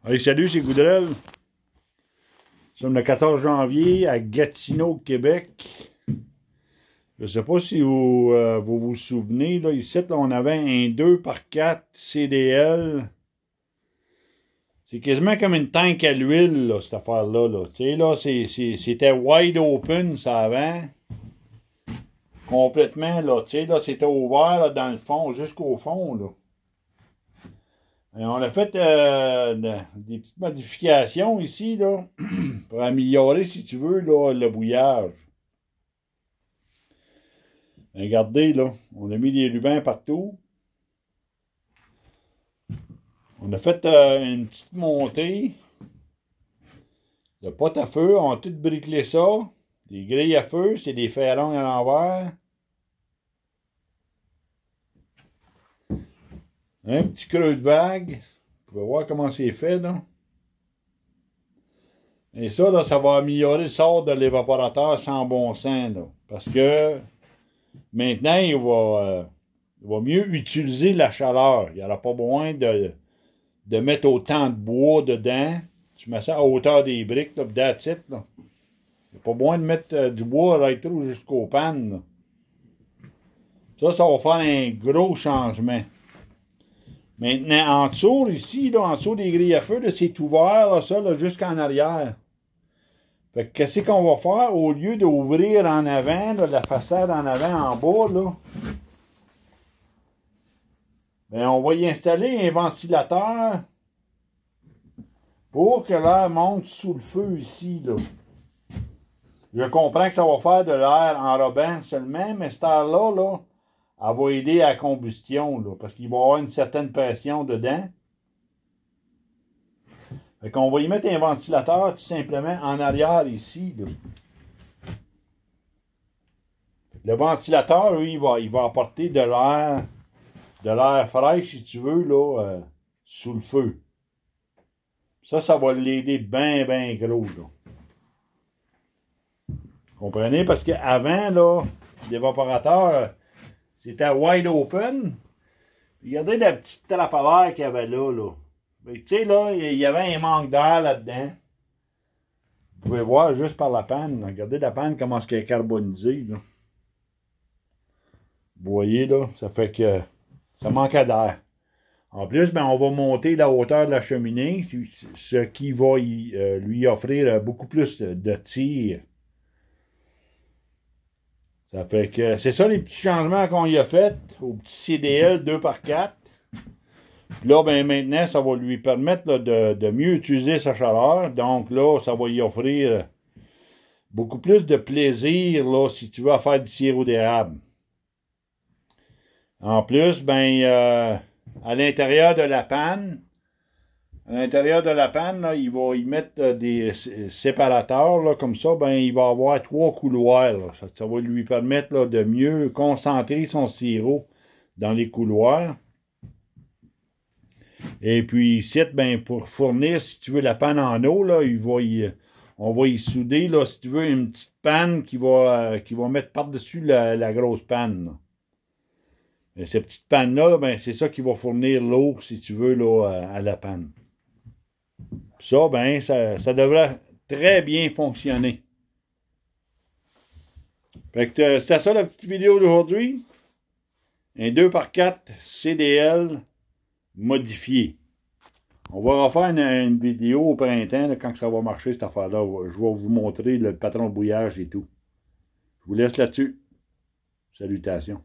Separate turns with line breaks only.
Allez, salut, c'est Goudrel. Nous sommes le 14 janvier à Gatineau, Québec. Je ne sais pas si vous souvenez, là, ici, là, on avait un 2x4 CDL. C'est quasiment comme une tank à l'huile, là, cette affaire-là. Là. Tu sais, là, c'était wide open, ça avant. Complètement, là. Tu sais, là, c'était ouvert, là, dans le fond, jusqu'au fond, là. Et on a fait des petites modifications ici, là, pour améliorer, si tu veux, là, le bouillage. Regardez, là, on a mis des rubans partout. On a fait une petite montée de potes à feu. On a tout bricolé ça. Des grilles à feu, c'est des ferrons à l'envers. Un petit creux de vague. Vous pouvez voir comment c'est fait, là. Et ça, là, ça va améliorer le sort de l'évaporateur sans bon sens, là. Parce que maintenant, il va mieux utiliser la chaleur. Il n'y aura pas besoin de mettre autant de bois dedans. Tu mets ça à hauteur des briques, là, that's it, là. Il n'y a pas besoin de mettre du bois right through jusqu'aux pannes, là. Ça va faire un gros changement. Maintenant, en dessous, ici, là, en dessous des grilles à feu, c'est ouvert, là, ça, là, jusqu'en arrière. Fait que qu'est-ce qu'on va faire? Au lieu d'ouvrir en avant, là, la façade en avant, en bas, là, ben, on va y installer un ventilateur pour que l'air monte sous le feu ici, là. Je comprends que ça va faire de l'air enrobant seulement, mais cette air-là, là, elle va aider à la combustion, là, parce qu'il va y avoir une certaine pression dedans. Fait qu'on va y mettre un ventilateur tout simplement en arrière ici, là. Le ventilateur, lui, il va apporter de l'air frais, si tu veux, là, sous le feu. Ça va l'aider bien, bien gros, là. Comprenez? Parce qu'avant, là, l'évaporateur, c'était wide open. Regardez la petite trappe à l'air qu'il y avait là, là. Tu sais, là, il y avait un manque d'air là-dedans. Vous pouvez voir juste par la panne. Regardez la panne, comment est-ce qu'elle est carbonisée, là. Vous voyez, là, ça fait que ça manquait d'air. En plus, ben, on va monter la hauteur de la cheminée, ce qui va lui offrir beaucoup plus de tir. Ça fait que c'est ça les petits changements qu'on y a fait au petit CDL 2x4. Puis là, ben maintenant, ça va lui permettre là, de mieux utiliser sa chaleur. Donc là, ça va y offrir beaucoup plus de plaisir, là, si tu veux, à faire du sirop d'érable. En plus, ben, à l'intérieur de la panne, là, il va y mettre des séparateurs, là, comme ça, ben, il va avoir 3 couloirs, là. Ça va lui permettre là, de mieux concentrer son sirop dans les couloirs. Et puis ici, ben, pour fournir, si tu veux, la panne en eau, là, on va y souder, là, si tu veux, une petite panne qui va mettre par-dessus la grosse panne, là. Et cette petite panne-là, ben, c'est ça qui va fournir l'eau, si tu veux, là, à la panne. Ça, ben, ça devrait très bien fonctionner. Fait que c'est ça la petite vidéo d'aujourd'hui. Un 2x4 CDL modifié. On va refaire une vidéo au printemps, là, quand ça va marcher cette affaire-là. Je vais vous montrer le patron de bouillage et tout. Je vous laisse là-dessus. Salutations.